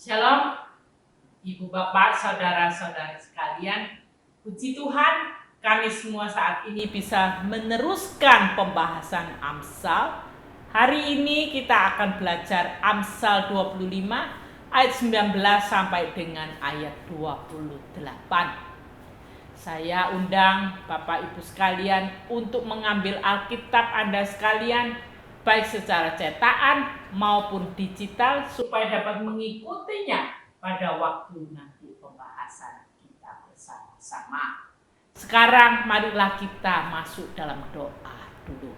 Shalom, Ibu Bapak, Saudara-saudari sekalian. Puji Tuhan, kami semua saat ini bisa meneruskan pembahasan Amsal. Hari ini kita akan belajar Amsal 25 ayat 19 sampai dengan ayat 28. Saya undang Bapak Ibu sekalian untuk mengambil Alkitab Anda sekalian, baik secara cetakan maupun digital, supaya dapat mengikutinya pada waktu nanti pembahasan kita bersama-sama. Sekarang marilah kita masuk dalam doa dulu.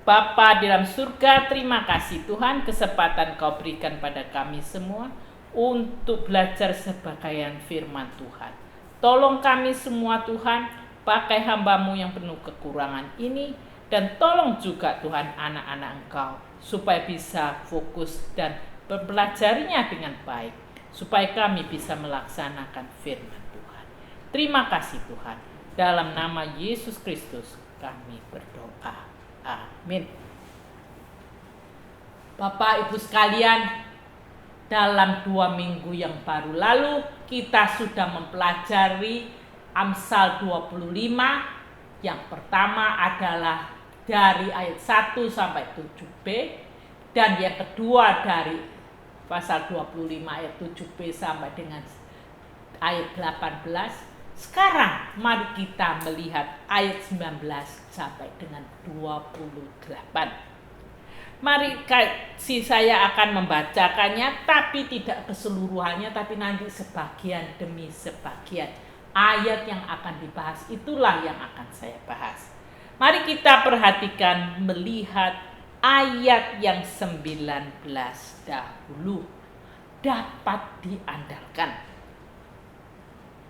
Bapa di dalam surga, terima kasih Tuhan kesempatan Kau berikan pada kami semua untuk belajar sebagian firman Tuhan. Tolong kami semua Tuhan, pakai hamba-Mu yang penuh kekurangan ini, dan tolong juga Tuhan anak-anak Engkau, supaya bisa fokus dan belajarnya dengan baik, supaya kami bisa melaksanakan firman Tuhan. Terima kasih Tuhan, dalam nama Yesus Kristus kami berdoa. Amin. Bapak Ibu sekalian, dalam 2 minggu yang baru lalu kita sudah mempelajari Amsal 25. Yang pertama adalah dari ayat 1 sampai 7b, dan yang kedua dari pasal 25 ayat 7b sampai dengan ayat 18. Sekarang mari kita melihat ayat 19 sampai dengan 28. Mari saya akan membacakannya, tapi tidak keseluruhannya, tapi nanti sebagian demi sebagian. Ayat yang akan dibahas itulah yang akan saya bahas. Mari kita perhatikan melihat ayat yang 19 dahulu. Dapat diandalkan.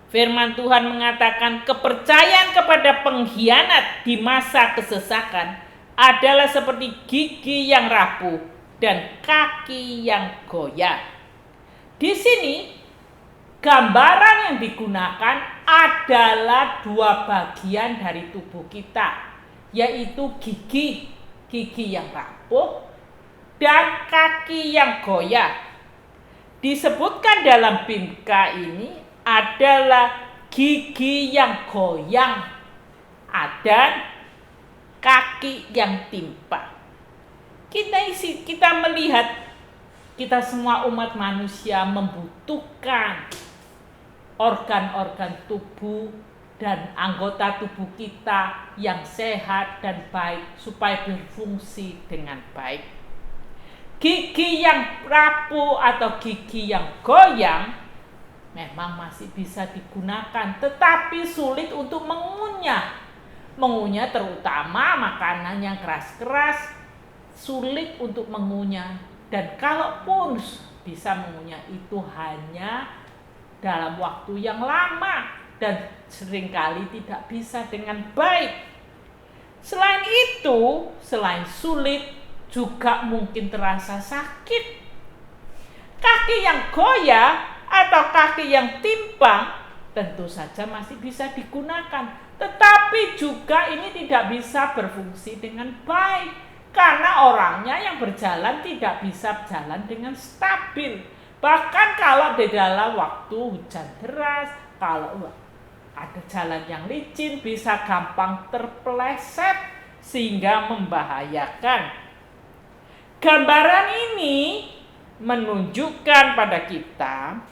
Firman Tuhan mengatakan kepercayaan kepada pengkhianat di masa kesesakan adalah seperti gigi yang rapuh dan kaki yang goyah. Di sini gambaran yang digunakan adalah 2 bagian dari tubuh kita, yaitu gigi yang rapuh dan kaki yang goyah. Disebutkan dalam Bimka ini adalah gigi yang goyang dan kaki yang timpa. Kita melihat kita semua umat manusia membutuhkan organ-organ tubuh dan anggota tubuh kita yang sehat dan baik supaya berfungsi dengan baik. Gigi yang rapuh atau gigi yang goyang memang masih bisa digunakan, tetapi sulit untuk mengunyah. Mengunyah terutama makanan yang keras-keras, sulit untuk mengunyah, dan kalaupun bisa mengunyah itu hanya dalam waktu yang lama dan seringkali tidak bisa dengan baik. Selain itu, selain sulit, juga mungkin terasa sakit. Kaki yang goyah atau kaki yang timpang tentu saja masih bisa digunakan, tetapi juga ini tidak bisa berfungsi dengan baik karena orangnya yang berjalan tidak bisa jalan dengan stabil. Bahkan kalau di dalam waktu hujan deras, kalau ada jalan yang licin, bisa gampang terpeleset sehingga membahayakan. Gambaran ini menunjukkan pada kita,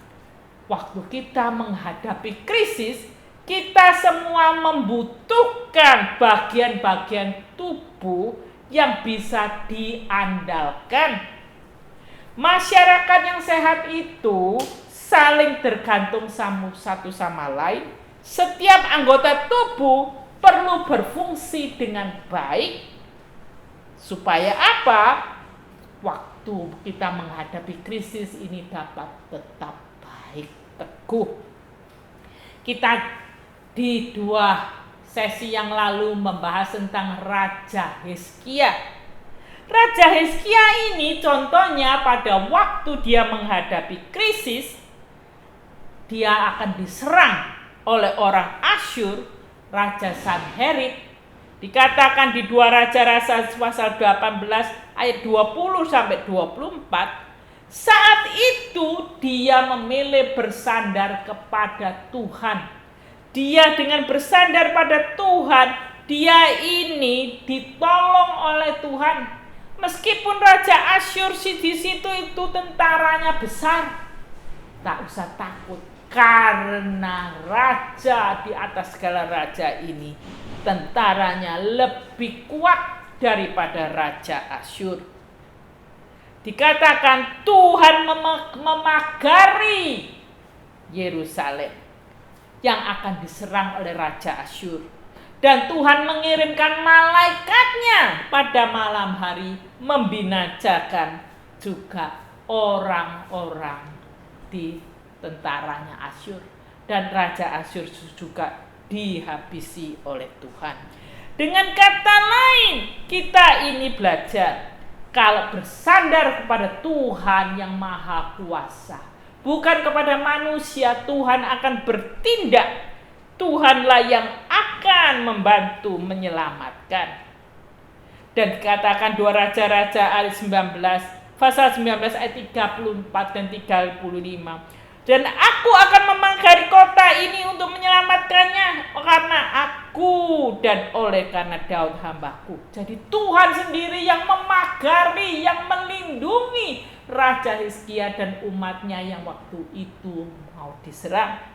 waktu kita menghadapi krisis, kita semua membutuhkan bagian-bagian tubuh yang bisa diandalkan. Masyarakat yang sehat itu saling tergantung satu sama lain. Setiap anggota tubuh perlu berfungsi dengan baik. Supaya apa? Waktu kita menghadapi krisis ini dapat tetap baik, teguh. Kita di 2 sesi yang lalu membahas tentang Raja Hizkia. Raja Hizkia ini contohnya pada waktu dia menghadapi krisis, dia akan diserang oleh orang Asyur, Raja Sanherib. Dikatakan di 2 Raja-Raja pasal 18 ayat 20 sampai 24, Saat itu dia memilih bersandar kepada Tuhan. Dia dengan bersandar pada Tuhan, dia ini ditolong oleh Tuhan. Meskipun Raja Asyur di situ itu tentaranya besar, tak usah takut, karena raja di atas segala raja ini tentaranya lebih kuat daripada Raja Asyur. Dikatakan Tuhan memagari Yerusalem yang akan diserang oleh Raja Asyur. Dan Tuhan mengirimkan malaikatnya pada malam hari membinasakan juga orang-orang di tentaranya Asyur. Dan Raja Asyur juga dihabisi oleh Tuhan. Dengan kata lain, kita ini belajar kalau bersandar kepada Tuhan yang Maha Kuasa, bukan kepada manusia, Tuhan akan bertindak. Tuhanlah yang akan membantu menyelamatkan. Dan dikatakan 2 Raja-Raja ayat 19, pasal 19 ayat 34 dan 35. Dan aku akan memagari kota ini untuk menyelamatkannya karena aku dan oleh karena Daud hambaku. Jadi Tuhan sendiri yang memagari, yang melindungi Raja Hizkia dan umatnya yang waktu itu mau diserang.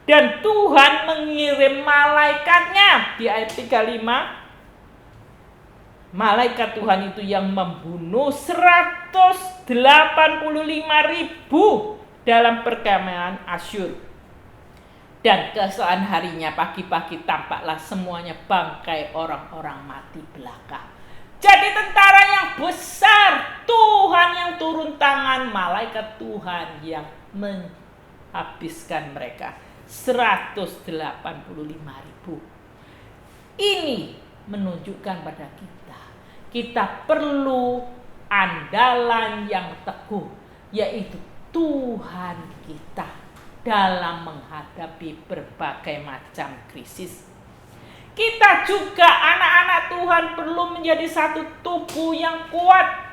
Dan Tuhan mengirim malaikatnya di ayat 35. Malaikat Tuhan itu yang membunuh 185.000 dalam perkemahan Asyur. Dan keesokan harinya pagi-pagi tampaklah semuanya bangkai orang-orang mati belaka. Jadi tentara yang besar, Tuhan yang turun tangan, malaikat Tuhan yang menghabiskan mereka. 185.000. Ini menunjukkan pada kita perlu andalan yang teguh, yaitu Tuhan kita dalam menghadapi berbagai macam krisis. Kita juga anak-anak Tuhan perlu menjadi satu tubuh yang kuat.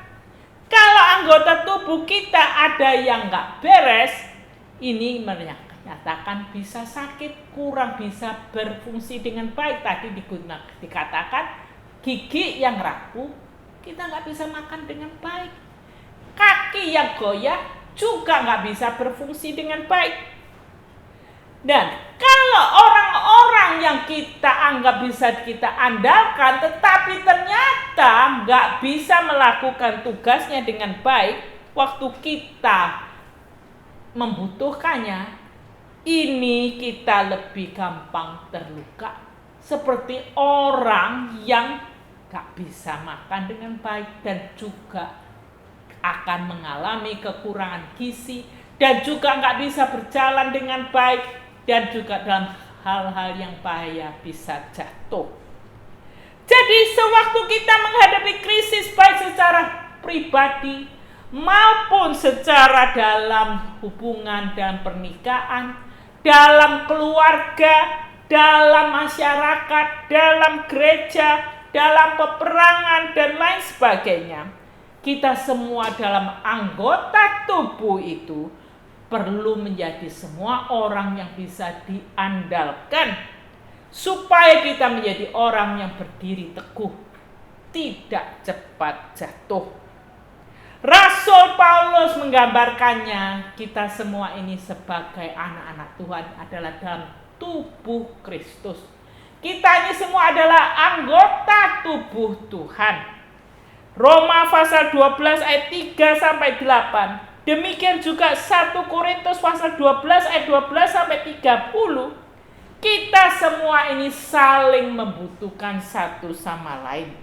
Kalau anggota tubuh kita ada yang gak beres, ini menyatakan bisa sakit, kurang bisa berfungsi dengan baik. Tadi dikatakan gigi yang rapuh, kita nggak bisa makan dengan baik. Kaki yang goyah juga nggak bisa berfungsi dengan baik. Dan kalau orang-orang yang kita anggap bisa kita andalkan, tetapi ternyata nggak bisa melakukan tugasnya dengan baik, waktu kita membutuhkannya, ini kita lebih gampang terluka. Seperti orang yang gak bisa makan dengan baik dan juga akan mengalami kekurangan gizi dan juga gak bisa berjalan dengan baik dan juga dalam hal-hal yang bahaya bisa jatuh. Jadi sewaktu kita menghadapi krisis baik secara pribadi maupun secara dalam hubungan dan pernikahan, dalam keluarga, dalam masyarakat, dalam gereja, dalam peperangan dan lain sebagainya, kita semua dalam anggota tubuh itu perlu menjadi semua orang yang bisa diandalkan supaya kita menjadi orang yang berdiri teguh, tidak cepat jatuh. Rasul Paulus menggambarkannya, kita semua ini sebagai anak-anak Tuhan adalah dalam tubuh Kristus. Kita ini semua adalah anggota tubuh Tuhan. Roma pasal 12 ayat 3 sampai 8. Demikian juga 1 Korintus pasal 12 ayat 12 sampai 30. Kita semua ini saling membutuhkan satu sama lain.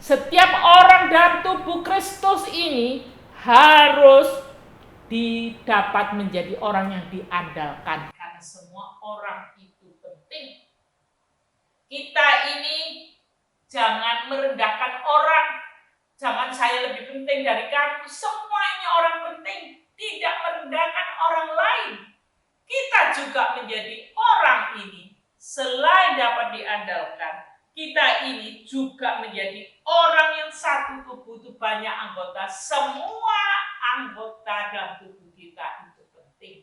Setiap orang dalam tubuh Kristus ini harus dapat menjadi orang yang diandalkan. Karena semua orang itu penting. Kita ini jangan merendahkan orang. Jangan saya lebih penting dari kamu. Semua ini orang penting. Tidak merendahkan orang lain. Kita juga menjadi orang ini. Selain dapat diandalkan, kita ini juga menjadi orang yang satu tubuh itu banyak anggota. Semua anggota dalam tubuh kita itu penting.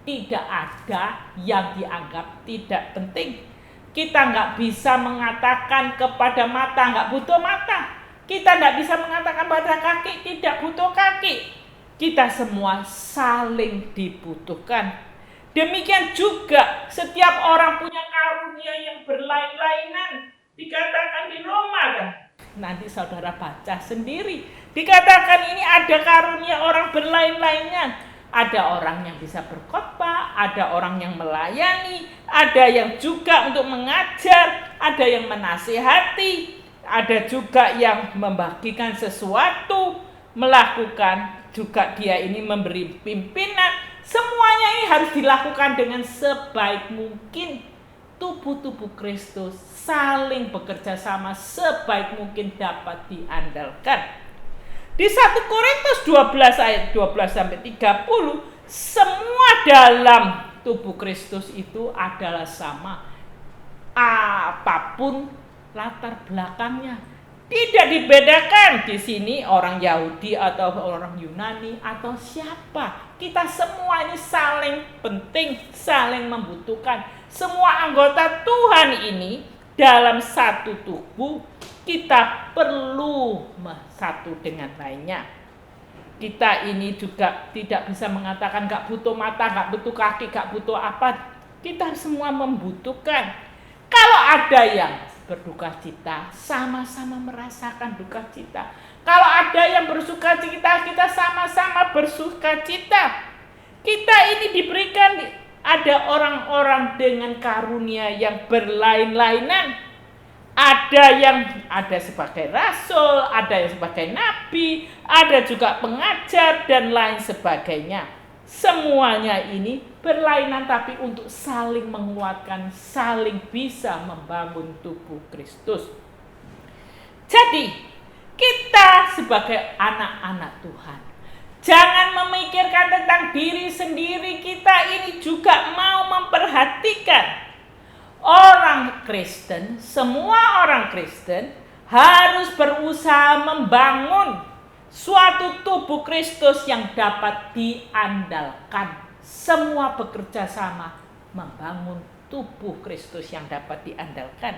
Tidak ada yang dianggap tidak penting. Kita nggak bisa mengatakan kepada mata nggak butuh mata. Kita nggak bisa mengatakan pada kaki tidak butuh kaki. Kita semua saling dibutuhkan. Demikian juga setiap orang punya karunia yang berlain-lainan. Dikatakan di Roma kan. Nanti saudara baca sendiri. Dikatakan ini ada karunia orang berlain-lainan. Ada orang yang bisa berkhotbah, ada orang yang melayani, ada yang juga untuk mengajar, ada yang menasihati, ada juga yang membagikan sesuatu, melakukan juga dia ini memberi pimpinan. Semuanya ini harus dilakukan dengan sebaik mungkin. Tubuh-tubuh Kristus saling bekerja sama sebaik mungkin dapat diandalkan. Di 1 Korintus 12 ayat 12-30, semua dalam tubuh Kristus itu adalah sama. Apapun latar belakangnya, tidak dibedakan di sini orang Yahudi atau orang Yunani atau siapa. Kita semua ini saling penting, saling membutuhkan. Semua anggota Tuhan ini dalam satu tubuh, kita perlu satu dengan lainnya. Kita ini juga tidak bisa mengatakan gak butuh mata, gak butuh kaki, gak butuh apa. Kita semua membutuhkan. Kalau ada yang berduka cita, sama-sama merasakan duka cita. Kalau ada yang bersuka cita, kita sama-sama bersuka cita. Kita ini diberikan, ada orang-orang dengan karunia yang berlain-lainan. Ada sebagai rasul, ada yang sebagai nabi, ada juga pengajar dan lain sebagainya. Semuanya ini berlainan tapi untuk saling menguatkan, saling bisa membangun tubuh Kristus. Jadi, kita sebagai anak-anak Tuhan, jangan memikirkan tentang diri sendiri, kita ini juga mau memperhatikan orang Kristen. Semua orang Kristen harus berusaha membangun suatu tubuh Kristus yang dapat diandalkan. Semua bekerja sama membangun tubuh Kristus yang dapat diandalkan.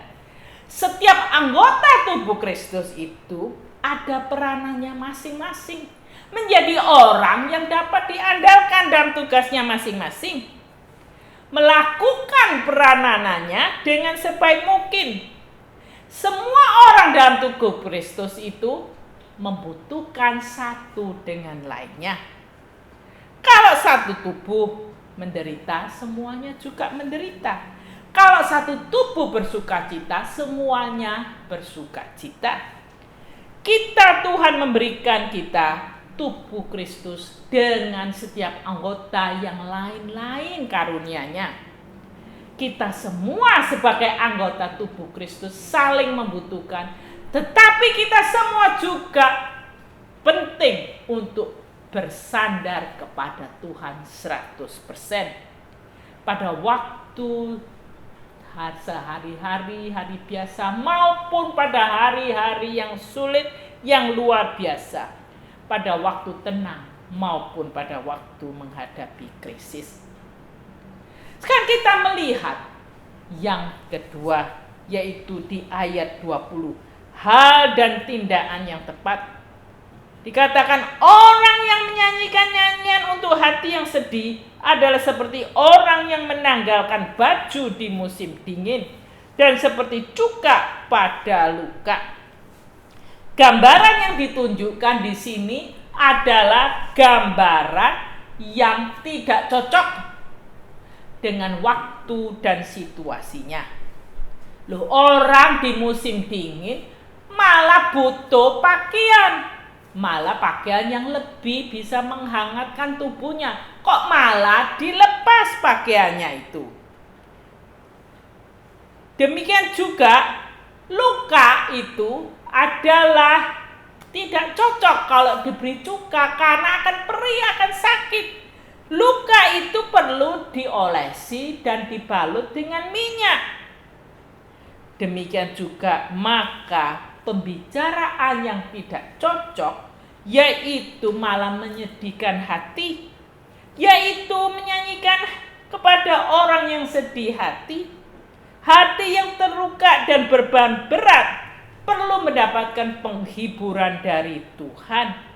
Setiap anggota tubuh Kristus itu ada peranannya masing-masing, menjadi orang yang dapat diandalkan dalam tugasnya masing-masing, melakukan peranannya dengan sebaik mungkin. Semua orang dalam tubuh Kristus itu membutuhkan satu dengan lainnya. Kalau satu tubuh menderita, semuanya juga menderita. Kalau satu tubuh bersuka cita, semuanya bersuka cita. Tuhan memberikan kita tubuh Kristus dengan setiap anggota yang lain-lain karunia-Nya. Kita semua sebagai anggota tubuh Kristus saling membutuhkan, tetapi kita semua juga penting untuk bersandar kepada Tuhan 100%. Pada waktu sehari-hari, hari biasa maupun pada hari-hari yang sulit, yang luar biasa, pada waktu tenang maupun pada waktu menghadapi krisis. Sekarang kita melihat yang kedua, yaitu di ayat 20. Hal dan tindakan yang tepat. Dikatakan orang yang menyanyikan nyanyian untuk hati yang sedih adalah seperti orang yang menanggalkan baju di musim dingin dan seperti cuka pada luka. Gambaran yang ditunjukkan di sini adalah gambaran yang tidak cocok dengan waktu dan situasinya. Loh, orang di musim dingin malah butuh pakaian, malah pakaian yang lebih bisa menghangatkan tubuhnya. Kok malah dilepas pakaiannya itu? Demikian juga luka itu adalah tidak cocok kalau diberi cuka karena akan perih, akan sakit. Luka itu perlu diolesi dan dibalut dengan minyak. Demikian juga maka pembicaraan yang tidak cocok yaitu malah menyedihkan hati, yaitu menyanyikan kepada orang yang sedih hati. Hati yang terluka dan beban berat perlu mendapatkan penghiburan dari Tuhan.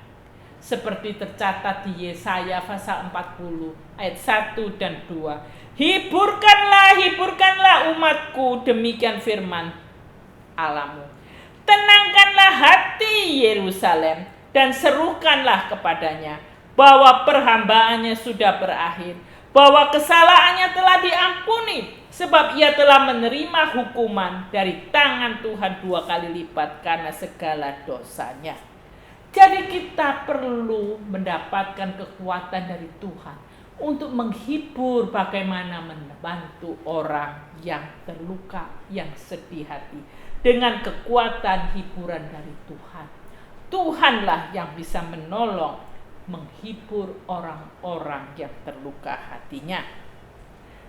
Seperti tercatat di Yesaya pasal 40 ayat 1 dan 2. Hiburkanlah, hiburkanlah umatku, demikian firman Allahmu. Tenangkanlah hati Yerusalem dan serukanlah kepadanya bahwa perhambaannya sudah berakhir, bahwa kesalahannya telah diampuni, sebab ia telah menerima hukuman dari tangan Tuhan 2 kali lipat karena segala dosanya. Jadi kita perlu mendapatkan kekuatan dari Tuhan untuk menghibur, bagaimana membantu orang yang terluka, yang sedih hati, dengan kekuatan hiburan dari Tuhan. Tuhanlah yang bisa menolong, menghibur orang-orang yang terluka hatinya.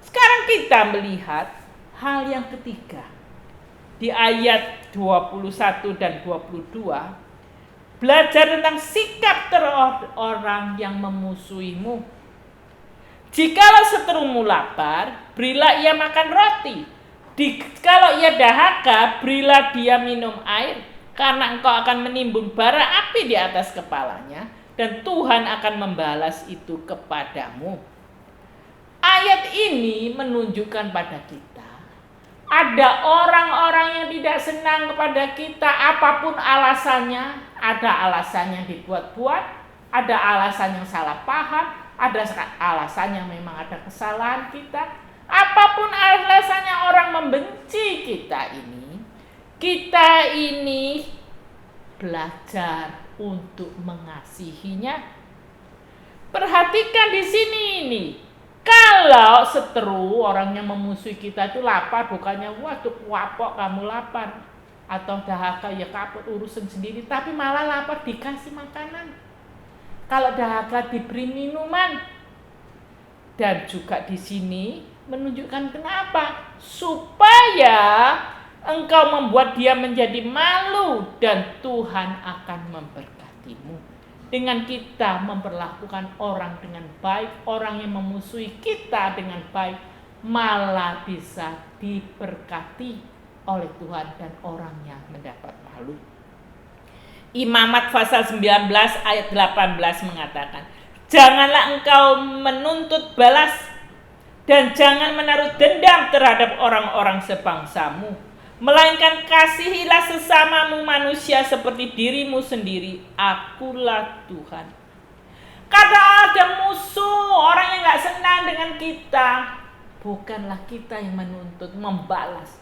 Sekarang kita melihat hal yang ketiga. Di ayat 21 dan 22, belajar tentang sikap terhadap orang yang memusuhimu. Jikalau seterumu lapar, berilah ia makan roti. Kalau ia dahaga, berilah dia minum air, karena engkau akan menimbun bara api di atas kepalanya, dan Tuhan akan membalas itu kepadamu. Ayat ini menunjukkan pada kita, ada orang-orang yang tidak senang kepada kita, apapun alasannya. Ada alasan yang dibuat-buat, ada alasan yang salah paham, ada alasan yang memang ada kesalahan kita. Apapun alasannya orang membenci kita ini belajar untuk mengasihinya. Perhatikan di sini ini. Kalau seteru, orang yang memusuhi kita itu lapar, bukannya waduh wapok kamu lapar, atau dahaga ya kaput urusan sendiri, tapi malah lapar dikasih makanan. Kalau dahaga diberi minuman. Dan juga di sini menunjukkan kenapa? Supaya engkau membuat dia menjadi malu dan Tuhan akan memberkatimu. Dengan kita memperlakukan orang dengan baik, orang yang memusuhi kita dengan baik, malah bisa diberkati oleh Tuhan dan orangnya mendapat malu. Imamat pasal 19 ayat 18 mengatakan, janganlah engkau menuntut balas dan jangan menaruh dendam terhadap orang-orang sebangsamu, melainkan kasihilah sesamamu manusia seperti dirimu sendiri. Akulah Tuhan. Kadang ada musuh, orang yang gak senang dengan kita, bukanlah kita yang menuntut, membalas.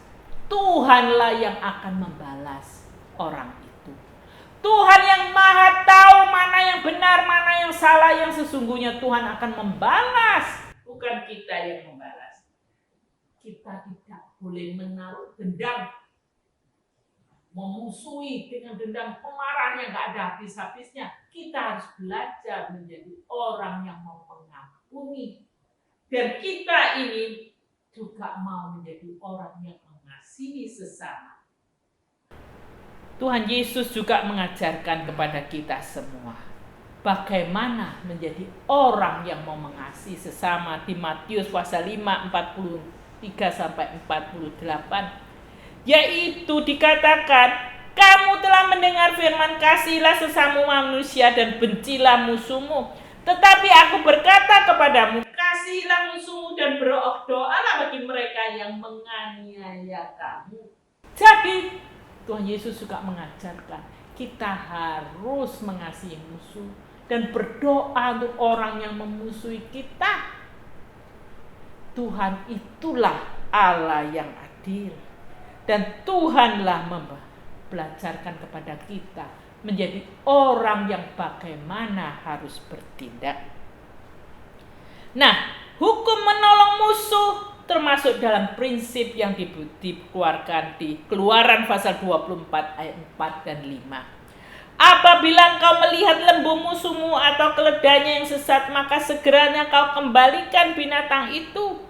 Tuhanlah yang akan membalas orang itu. Tuhan yang maha tahu mana yang benar, mana yang salah, yang sesungguhnya Tuhan akan membalas. Bukan kita yang membalas. Kita tidak boleh menaruh dendam, memusuhi dengan dendam pemarah yang gak ada habis-habisnya. Kita harus belajar menjadi orang yang mau mengampuni. Dan kita ini juga mau menjadi orang yang mengasihi sesama. Tuhan Yesus juga mengajarkan kepada kita semua bagaimana menjadi orang yang mau mengasihi sesama. Di Matius pasal 5 43 sampai 48, yaitu dikatakan, kamu telah mendengar firman kasihilah sesamamu manusia dan bencilah musuhmu. Tetapi aku berkata kepadamu, kasihilah musuhmu dan berdoalah bagi mereka yang menganiaya kamu. Jadi Tuhan Yesus juga mengajarkan kita harus mengasihi musuh dan berdoa untuk orang yang memusuhi kita. Tuhan itulah Allah yang adil, dan Tuhanlah belajarkan kepada kita menjadi orang yang bagaimana harus bertindak. Nah, hukum menolong musuh termasuk dalam prinsip yang dikeluarkan di Keluaran pasal 24 ayat 4 dan 5. Apabila engkau melihat lembu musuhmu atau keledainya yang sesat, maka segeranya kau kembalikan binatang itu.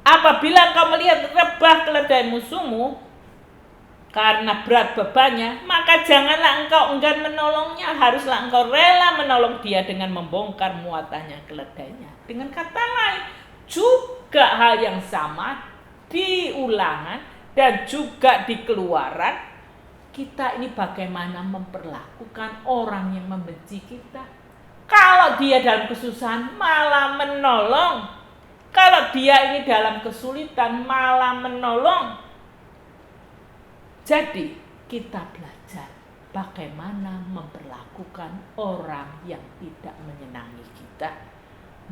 Apabila engkau melihat rebah keledai musuhmu, karena berat bebannya, maka janganlah engkau enggan menolongnya, haruslah engkau rela menolong dia dengan membongkar muatannya keledainya. Dengan kata lain, juga hal yang sama di Ulangan dan juga di Keluaran, kita ini bagaimana memperlakukan orang yang membenci kita. Kalau dia dalam kesusahan malah menolong, kalau dia ini dalam kesulitan malah menolong. Jadi kita belajar bagaimana memperlakukan orang yang tidak menyenangi kita,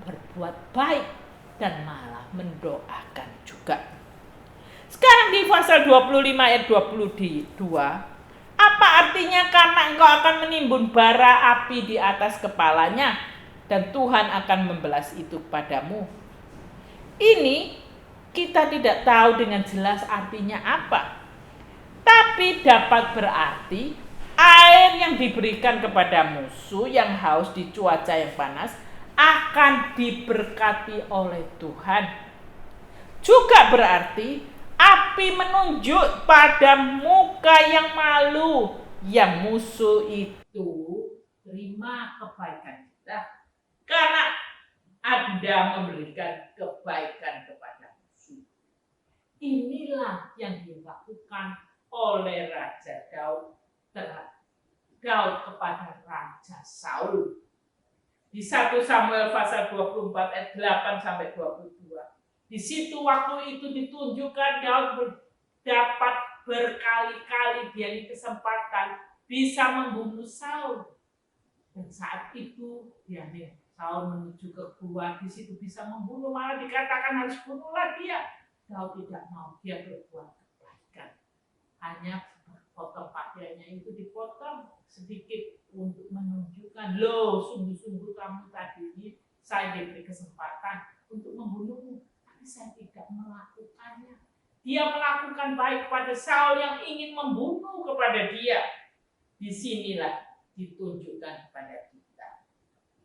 berbuat baik dan malah mendoakan juga. Sekarang di pasal 25 ayat 22, apa artinya karena engkau akan menimbun bara api di atas kepalanya dan Tuhan akan membelas itu padamu. Ini kita tidak tahu dengan jelas artinya apa. Tapi dapat berarti air yang diberikan kepada musuh yang haus di cuaca yang panas akan diberkati oleh Tuhan. Juga berarti api menunjuk pada muka yang malu yang musuh itu terima kebaikan kita karena Anda memberikan kebaikan kepada musuh. Inilah yang dilakukan oleh Raja Daud kepada Raja Saul. Di 1 Samuel pasal 24 ayat 8 sampai 22. Di situ waktu itu ditunjukkan Daud dapat berkali-kali dia ini kesempatan bisa membunuh Saul. Dan saat itu Saul menuju ke gua, di situ bisa membunuh, malah dikatakan harus bunuhlah dia. Daud tidak mau, dia berbuat kebaikan. Hanya potong pakaiannya itu dipotong sedikit untuk menunjukkan, loh sungguh-sungguh kamu tadi ini saya diberi kesempatan untuk membunuhmu, tapi saya tidak melakukannya. Dia melakukan baik pada Saul yang ingin membunuh kepada dia. Disinilah ditunjukkan kepada kita.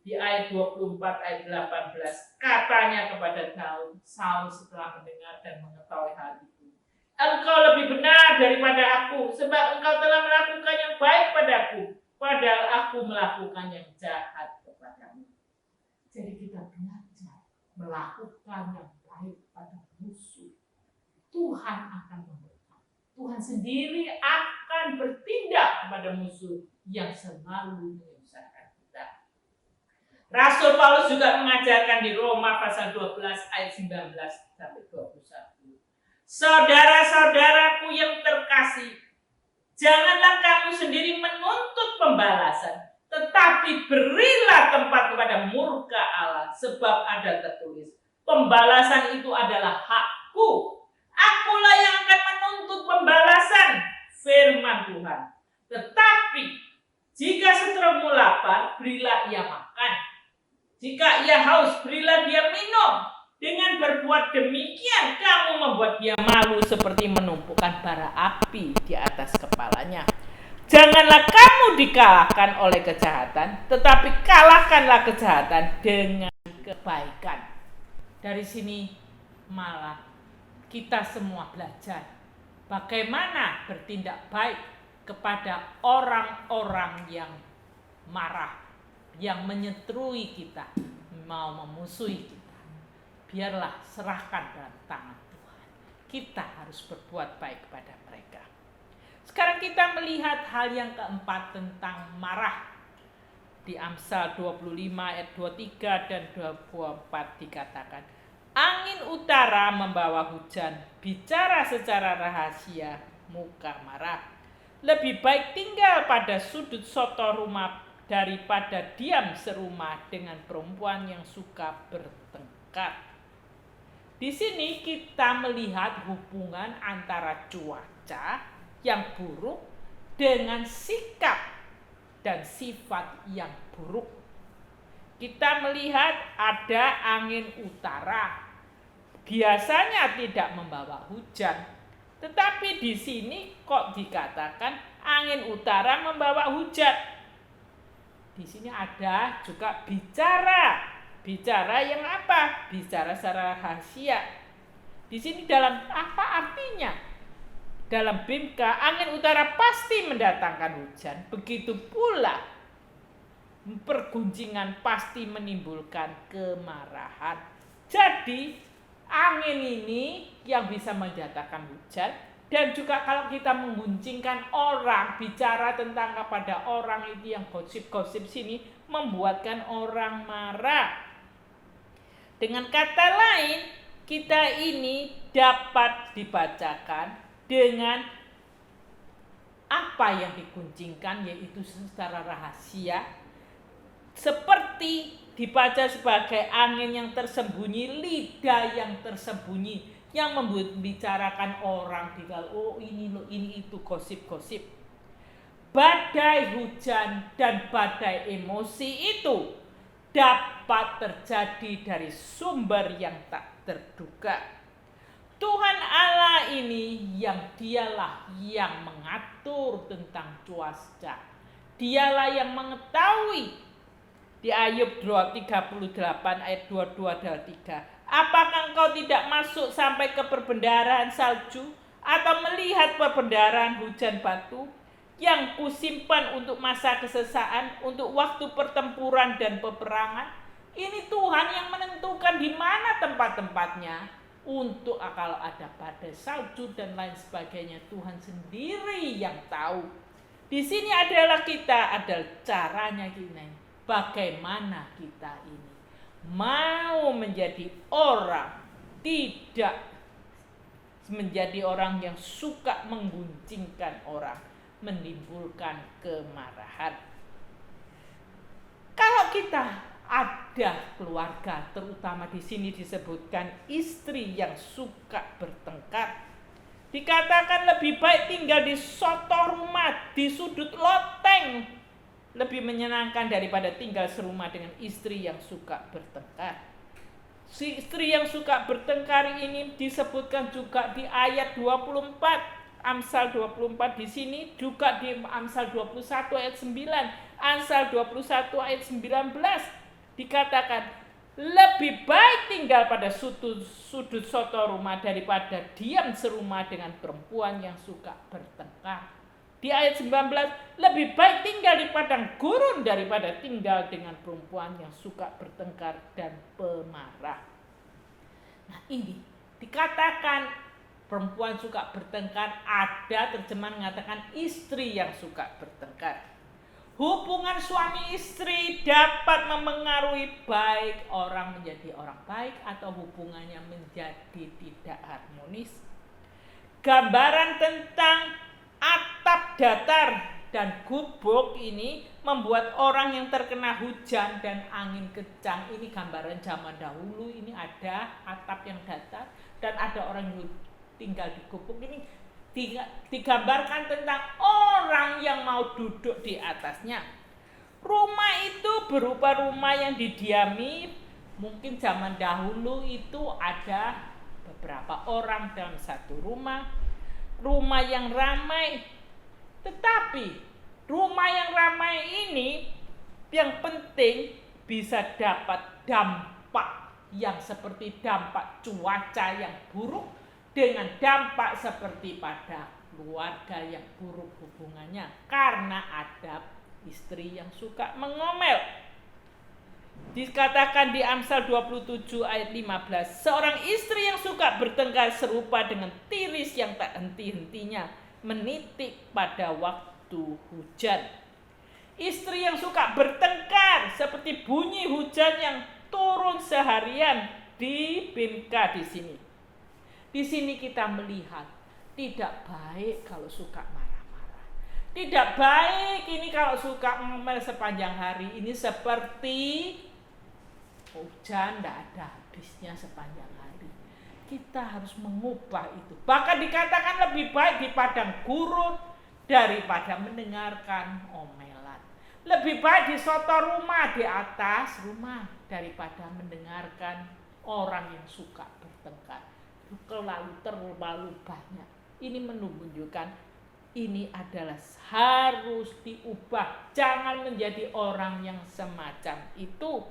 Di ayat 24 ayat 18 katanya kepada Daud, Saul setelah mendengar dan mengetahui hal itu, engkau lebih benar daripada aku, sebab engkau telah melakukan yang baik padaku, padahal aku melakukan yang jahat kepadamu. Jadi kita belajar melakukan yang baik pada musuh. Tuhan akan memberkati. Tuhan sendiri akan bertindak kepada musuh yang selalu menyusahkan kita. Rasul Paulus juga mengajarkan di Roma pasal 12 ayat 19 sampai 21. Saudara-saudaraku yang terkasih, janganlah kamu sendiri menuntut pembalasan, tetapi berilah tempat kepada murka Allah, sebab ada tertulis, pembalasan itu adalah hakku. Akulah yang akan menuntut pembalasan, firman Tuhan. Tetapi jika seterumu lapar, berilah ia makan. Jika ia haus, berilah dia minum. Dengan berbuat demikian, kamu membuat dia malu seperti menumpukan bara api di atas kepalanya. Janganlah kamu dikalahkan oleh kejahatan, tetapi kalahkanlah kejahatan dengan kebaikan. Dari sini malah kita semua belajar bagaimana bertindak baik kepada orang-orang yang marah, yang menyetrui kita, mau memusuhi kita. Biarlah serahkan dalam tangan Tuhan. Kita harus berbuat baik kepada mereka. Sekarang kita melihat hal yang keempat tentang marah. Di Amsal 25 ayat 23 dan 24 dikatakan, angin utara membawa hujan, bicara secara rahasia, muka marah. Lebih baik tinggal pada sudut soto rumah daripada diam serumah dengan perempuan yang suka bertengkar. Di sini kita melihat hubungan antara cuaca yang buruk dengan sikap dan sifat yang buruk. Kita melihat ada angin utara, biasanya tidak membawa hujan, tetapi di sini kok dikatakan angin utara membawa hujan. Di sini ada juga bicara. Bicara yang apa? Bicara secara rahasia. Di sini dalam apa artinya? dalam BIMK, angin utara pasti mendatangkan hujan. Begitu pula perguncingan pasti menimbulkan kemarahan. Jadi angin ini yang bisa mendatangkan hujan. Dan juga kalau kita mengguncingkan orang, bicara tentang kepada orang itu yang gosip-gosip sini, membuatkan orang marah. Dengan kata lain, kita ini dapat dibacakan dengan apa yang diguncingkan, yaitu secara rahasia, seperti dibaca sebagai angin yang tersembunyi, lidah yang tersembunyi, yang membicarakan orang di oh ini loh, ini itu, gosip-gosip. Badai hujan dan badai emosi itu dapat terjadi dari sumber yang tak terduga. Tuhan Allah ini yang dialah yang mengatur tentang cuaca. Dialah yang mengetahui. Di Ayub 38 ayat 22 dan 3. Apakah engkau tidak masuk sampai ke perbendaharaan salju atau melihat perbendaharaan hujan batu yang kusimpan untuk masa kesesaan, untuk waktu pertempuran dan peperangan? Ini Tuhan yang menentukan di mana tempat-tempatnya. Untuk kalau ada badai salju dan lain sebagainya, Tuhan sendiri yang tahu. Di sini adalah kita, adalah caranya gini. Bagaimana kita ini mau menjadi orang, tidak menjadi orang yang suka mengguncingkan orang, menimbulkan kemarahan. Kalau kita ada keluarga, terutama di sini disebutkan istri yang suka bertengkar, dikatakan lebih baik tinggal di soto rumah, di sudut loteng, lebih menyenangkan daripada tinggal serumah dengan istri yang suka bertengkar. Si istri yang suka bertengkar ini disebutkan juga di ayat 24, Amsal 24 di sini, juga di Amsal 21 ayat 9, Amsal 21 ayat 19 dikatakan lebih baik tinggal pada sudut soto rumah daripada diam serumah dengan perempuan yang suka bertengkar. Di ayat 19, lebih baik tinggal di padang gurun daripada tinggal dengan perempuan yang suka bertengkar dan pemarah. Nah ini dikatakan perempuan suka bertengkar, ada terjemahan mengatakan istri yang suka bertengkar. Hubungan suami istri dapat memengaruhi baik orang menjadi orang baik atau hubungannya menjadi tidak harmonis. Gambaran tentang atap datar dan gubuk ini membuat orang yang terkena hujan dan angin kencang. Ini gambaran zaman dahulu, ini ada atap yang datar dan ada orang yang tinggal di gubuk. Ini digambarkan tentang orang yang mau duduk di atasnya. Rumah itu berupa rumah yang didiami. Mungkin zaman dahulu itu ada beberapa orang dalam satu rumah yang ramai. Tetapi rumah yang ramai ini yang penting bisa dapat dampak yang seperti dampak cuaca yang buruk dengan dampak seperti pada keluarga yang buruk hubungannya karena ada istri yang suka mengomel. Dikatakan di Amsal 27 ayat 15, seorang istri yang suka bertengkar serupa dengan tiris yang tak henti-hentinya menitik pada waktu hujan. Istri yang suka bertengkar seperti bunyi hujan yang turun seharian di BIMK di sini. Di sini kita melihat tidak baik kalau suka marah-marah. Tidak baik ini kalau suka ngomel sepanjang hari. Ini seperti hujan tidak ada habisnya sepanjang hari. Kita harus mengubah itu. Bahkan dikatakan lebih baik di padang gurun daripada mendengarkan omelan. Lebih baik di soto rumah, di atas rumah, daripada mendengarkan orang yang suka bertengkar. Terlalu banyak. Ini menunjukkan ini adalah harus diubah. Jangan menjadi orang yang semacam itu.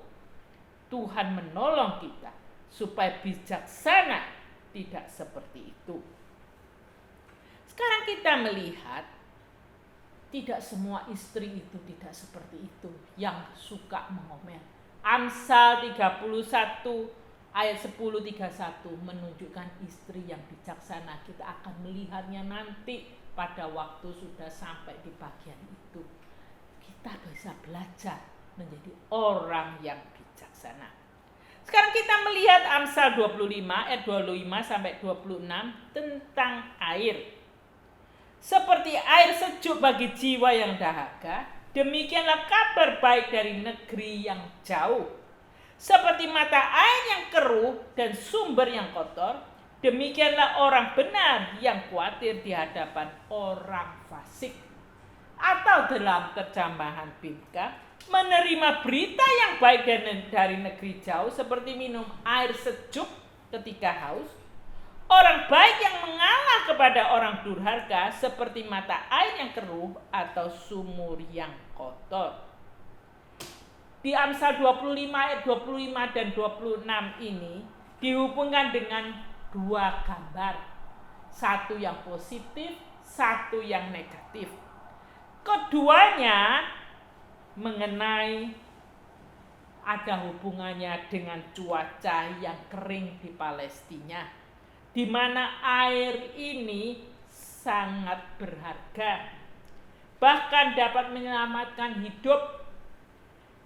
Tuhan menolong kita supaya bijaksana, tidak seperti itu. Sekarang kita melihat tidak semua istri itu tidak seperti itu, yang suka mengomel. Amsal 31 ayat 10:31 menunjukkan istri yang bijaksana. Kita akan melihatnya nanti pada waktu sudah sampai di bagian itu. Kita bisa belajar menjadi orang yang bijaksana. Sekarang kita melihat Amsal 25 ayat 25 sampai 26 tentang air. Seperti air sejuk bagi jiwa yang dahaga, demikianlah kabar baik dari negeri yang jauh. Seperti mata air yang keruh dan sumber yang kotor, demikianlah orang benar yang khawatir di hadapan orang fasik. Atau dalam terjemahan Bibka, menerima berita yang baik dari negeri jauh seperti minum air sejuk ketika haus. Orang baik yang mengalah kepada orang durhaka seperti mata air yang keruh atau sumur yang kotor. Di Amsal 25 ayat 25 dan 26 ini dihubungkan dengan dua gambar. Satu yang positif, satu yang negatif. Keduanya mengenai ada hubungannya dengan cuaca yang kering di Palestina, di mana air ini sangat berharga, bahkan dapat menyelamatkan hidup.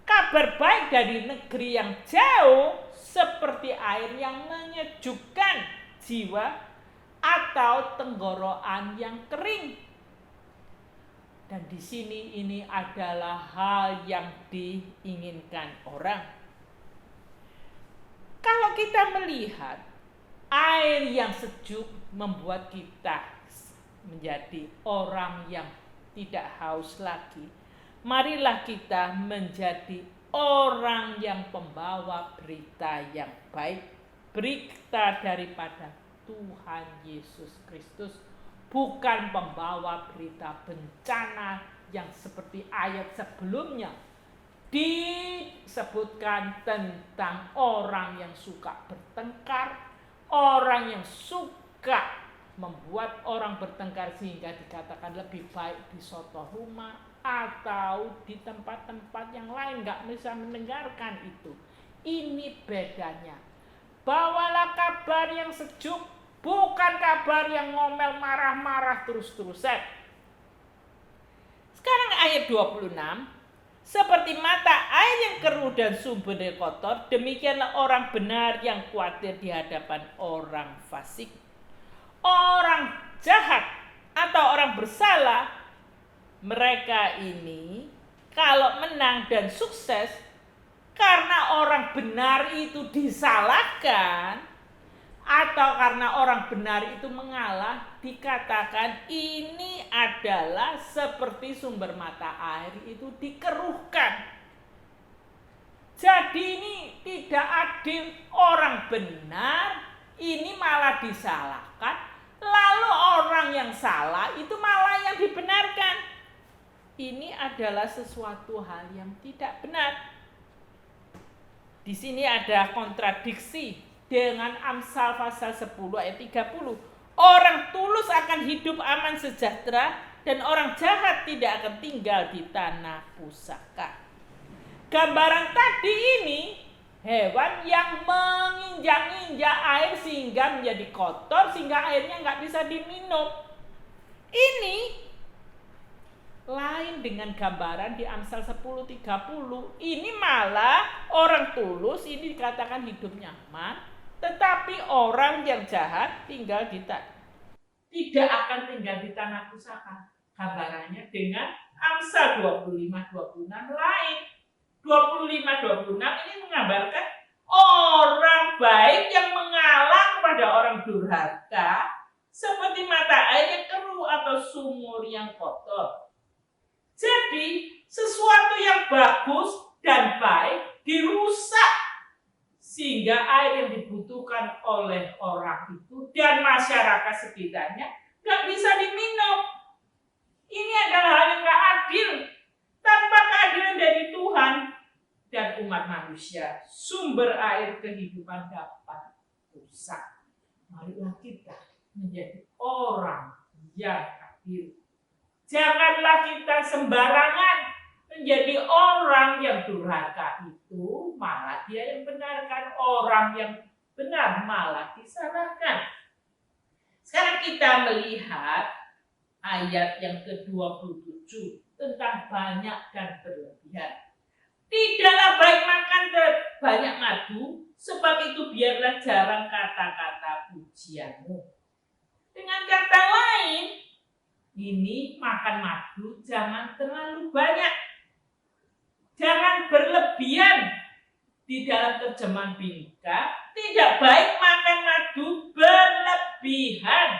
Kabar baik dari negeri yang jauh seperti air yang menyejukkan jiwa atau tenggorokan yang kering. Dan di sini ini adalah hal yang diinginkan orang. Kalau kita melihat air yang sejuk membuat kita menjadi orang yang tidak haus lagi. Marilah kita menjadi orang yang pembawa berita yang baik. Berita daripada Tuhan Yesus Kristus. Bukan pembawa berita bencana yang seperti ayat sebelumnya disebutkan tentang orang yang suka bertengkar, orang yang suka membuat orang bertengkar sehingga dikatakan lebih baik di soto rumah atau di tempat-tempat yang lain, gak bisa mendengarkan itu. Ini bedanya. Bawalah kabar yang sejuk, bukan kabar yang ngomel marah-marah terus-terusan. Sekarang ayat 26. Seperti mata air yang keruh dan sumber yang kotor, demikianlah orang benar yang khawatir di hadapan orang fasik. Orang jahat atau orang bersalah, mereka ini kalau menang dan sukses karena orang benar itu disalahkan atau karena orang benar itu mengalah, dikatakan ini adalah seperti sumber mata air itu dikeruhkan. Jadi ini tidak adil, orang benar ini malah disalahkan, lalu orang yang salah itu malah yang dibenarkan. Ini adalah sesuatu hal yang tidak benar. Di sini ada kontradiksi dengan Amsal pasal 10 ayat 30. Orang tulus akan hidup aman sejahtera dan orang jahat tidak akan tinggal di tanah pusaka. Gambaran tadi ini hewan yang menginjak-injak air sehingga menjadi kotor, sehingga airnya nggak bisa diminum. Ini lain dengan gambaran di Amsal 10:30. Ini malah orang tulus ini dikatakan hidup nyaman, tetapi orang yang jahat tidak akan tinggal di tanah pusaka. Gambarannya dengan Amsal 25:26 lain. 25:26 ini menggambarkan orang baik yang mengalah kepada orang durhaka seperti mata air yang keruh atau sumur yang kotor. Jadi sesuatu yang bagus dan baik dirusak sehingga air yang dibutuhkan oleh orang itu dan masyarakat sekitarnya gak bisa diminum. Ini adalah hal yang gak adil. Tanpa keadilan dari Tuhan dan umat manusia, sumber air kehidupan dapat rusak. Marilah kita menjadi orang yang adil. Janganlah kita sembarangan menjadi orang yang durhaka itu, malah dia yang benarkan, orang yang benar malah disalahkan. Sekarang kita melihat ayat yang ke-27 tentang banyak dan berlebihan. Tidaklah baik makan banyak madu, sebab itu biarlah jarang kata-kata pujianmu. Dengan kata lain, ini makan madu jangan terlalu banyak. Jangan berlebihan. Di dalam terjemahan Bingka, tidak baik makan madu berlebihan.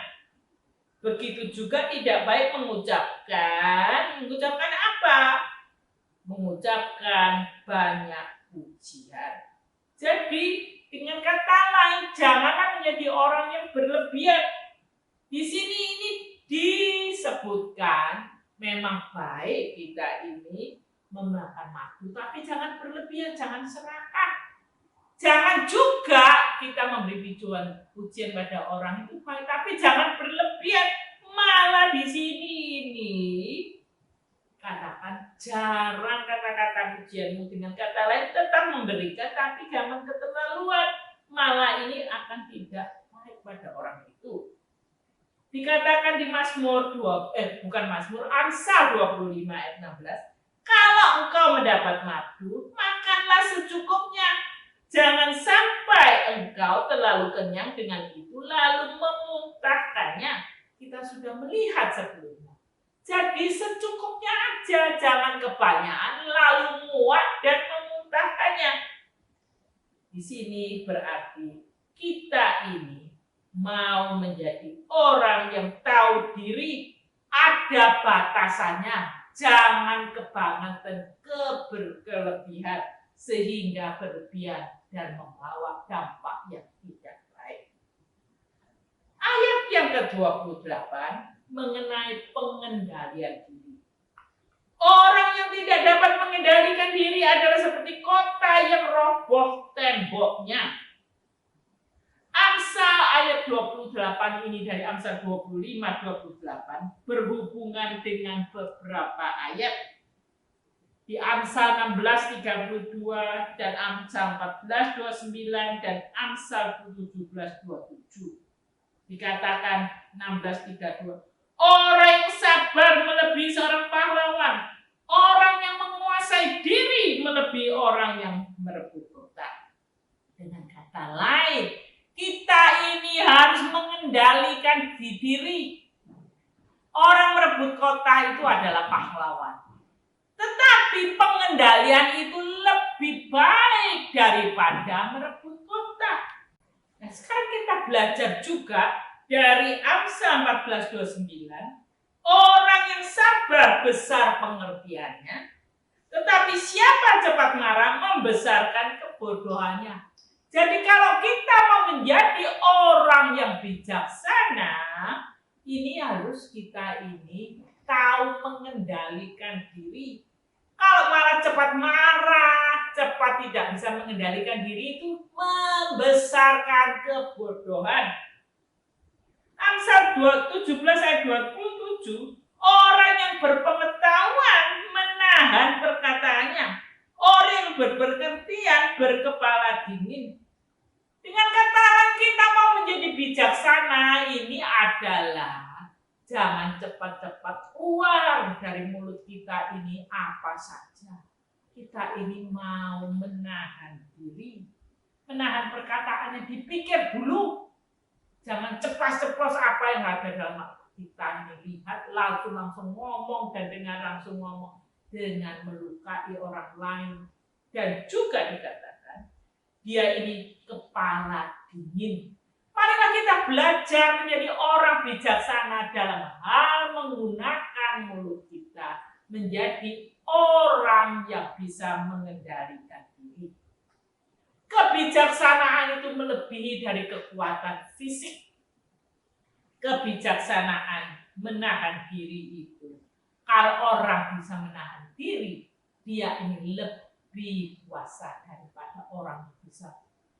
Begitu juga tidak baik mengucapkan apa? Mengucapkan banyak pujian. Jadi dengan kata lain, janganlah menjadi orang yang berlebihan. Di sini ini disebutkan memang baik kita ini memakan madu, tapi jangan berlebihan, jangan serakah. Jangan juga kita memberi pujian pada orang itu baik, tapi jangan berlebihan. Malah di sini ini katakan jarang kata-kata pujianmu, dengan kata lain tetap memberikan, tapi jangan keterlaluan. Malah ini akan tidak baik pada orang itu. Dikatakan di Amsal 25 ayat 16, kalau engkau mendapat madu, makanlah secukupnya. Jangan sampai engkau terlalu kenyang dengan itu lalu memuntahkannya. Kita sudah melihat sebelumnya. Jadi secukupnya aja, jangan kebanyakan lalu muak dan memuntahkannya. Di sini berarti kita ini mau menjadi orang yang tahu diri, ada batasannya. Jangan kebangetan berkelebihan sehingga berlebihan dan membawa dampak yang tidak baik. Ayat yang ke-28 mengenai pengendalian diri. Orang yang tidak dapat mengendalikan diri adalah seperti kota yang roboh temboknya. Amsal ayat 28 ini dari Amsal 25-28 berhubungan dengan beberapa ayat. Di Amsal 16:32 dan Amsal 14:29 dan Amsal 17:27. Dikatakan 16:32. Orang yang sabar melebihi seorang pahlawan. Orang yang menguasai diri melebihi orang yang merebut kota. Dengan kata lain, kita ini harus mengendalikan diri. Orang merebut kota itu adalah pahlawan. Tetapi pengendalian itu lebih baik daripada merebut kota. Nah, sekarang kita belajar juga dari Amsal 14:29. Orang yang sabar besar pengertiannya, tetapi siapa cepat marah membesarkan kebodohannya. Jadi kalau kita mau menjadi orang yang bijaksana, ini harus kita ini tahu mengendalikan diri. Kalau malah cepat marah, cepat tidak bisa mengendalikan diri, itu membesarkan kebodohan. Amsal 17 ayat 27, orang yang berpengetahuan menahan perkataannya. Orang yang berpengertian berkepala dingin. Dengan kata lain, kita mau menjadi bijaksana ini adalah jangan cepat-cepat keluar dari mulut kita ini apa saja. Kita ini mau menahan diri. Menahan perkataannya, dipikir dulu. Jangan ceplas-ceplos apa yang ada dalam kita ini. Lihat langsung ngomong dan dengar langsung ngomong. Dengan melukai orang lain. Dan juga dikatakan, dia ini kepala dingin. Marilah kita belajar menjadi orang bijaksana dalam hal menggunakan mulut kita. Menjadi orang yang bisa mengendalikan diri. Kebijaksanaan itu melebihi dari kekuatan fisik. Kebijaksanaan menahan diri itu. Kalau orang bisa menahan diri, dia ini lebih kuasa daripada orang yang bisa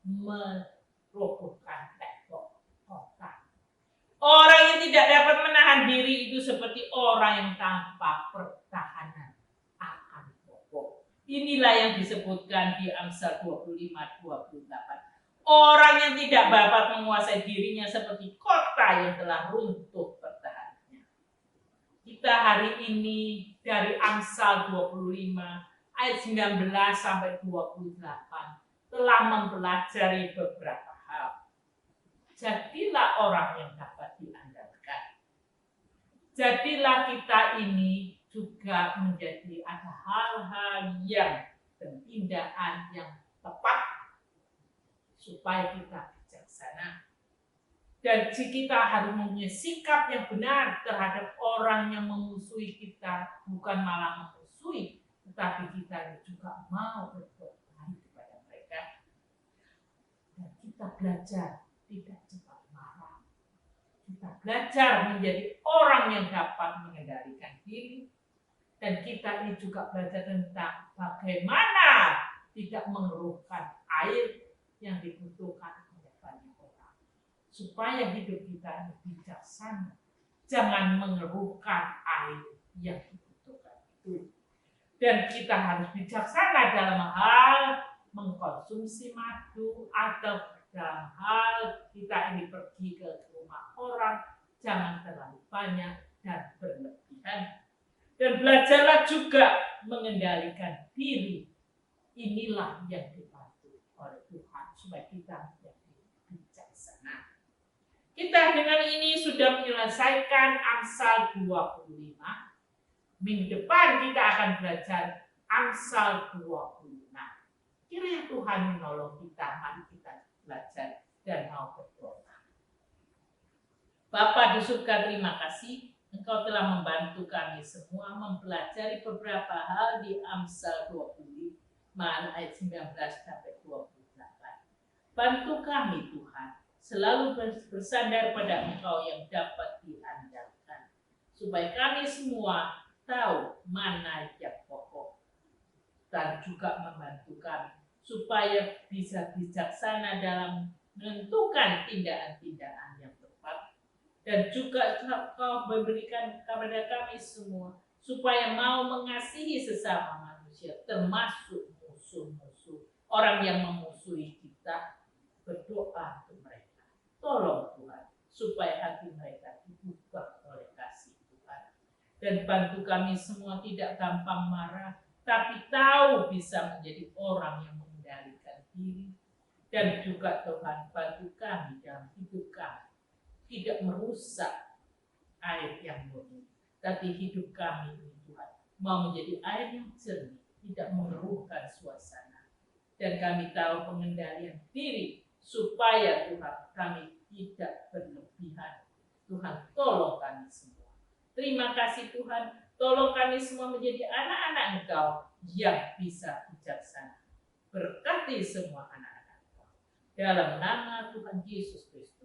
merobohkan tembok kota. Orang yang tidak dapat menahan diri itu seperti orang yang tanpa pertahanan akan pokok. Inilah yang disebutkan di Amsal 25:28. Orang yang tidak dapat menguasai dirinya seperti kota yang telah runtuh pertahanannya. Kita hari ini dari Amsal 25 ayat 19 sampai 28 telah mempelajari beberapa hal. Jadilah orang yang dapat diandalkan. Jadilah kita ini juga menjadi ada hal-hal yang dan tindakan yang tepat supaya kita bijaksana. Dan kita harus mempunyai sikap yang benar terhadap orang yang memusuhi kita, bukan malah memusuhi, tetapi kita juga mau berbuat baik kepada mereka. Dan kita belajar tidak cepat marah. Kita belajar menjadi orang yang dapat mengendalikan diri. Dan kita ini juga belajar tentang bagaimana tidak mengeluhkan air yang dibutuhkan oleh banyak orang. Supaya hidup kita lebih bijaksana. Jangan mengeluhkan air yang dibutuhkan itu. Dan kita harus bijaksana dalam hal mengkonsumsi madu atau dalam hal kita ini pergi ke rumah orang, jangan terlalu banyak dan berlebihan. Dan belajarlah juga mengendalikan diri. Inilah yang dibantu oleh Tuhan supaya kita menjadi bijaksana. Kita dengan ini sudah menyelesaikan Amsal 25. Minggu depan kita akan belajar Amsal 25. Kiranya Tuhan menolong kita, mari kita belajar dan mau berdoa. Bapa di surga, terima kasih Engkau telah membantu kami semua mempelajari beberapa hal di Amsal 25 ayat 19 sampai 28. Bantu kami Tuhan, selalu bersandar pada Engkau yang dapat diandalkan, supaya kami semua tahu mana yang pokok, dan juga membantu kami supaya bisa bijaksana dalam menentukan tindakan-tindakan yang tepat, dan juga Kau memberikan kepada kami semua supaya mau mengasihi sesama manusia, termasuk musuh-musuh, orang yang memusuhi kita. Berdoa untuk mereka, tolong Tuhan supaya hati mereka diubah oleh kasih Tuhan, dan bantu kami semua tidak gampang marah, tapi tahu bisa menjadi orang yang mengendalikan diri. Dan juga Tuhan bantu kami dalam hidup kami tidak merusak air yang murni, tapi hidup kami ini Tuhan mau menjadi air yang jernih, tidak mengeruhkan suasana. Dan kami tahu pengendalian diri supaya Tuhan kami tidak berlebihan. Tuhan tolong kami semua. Terima kasih Tuhan, tolong kami semua menjadi anak-anak Engkau yang bisa bijaksana. Berkati semua anak-anak Engkau dalam nama Tuhan Yesus Kristus.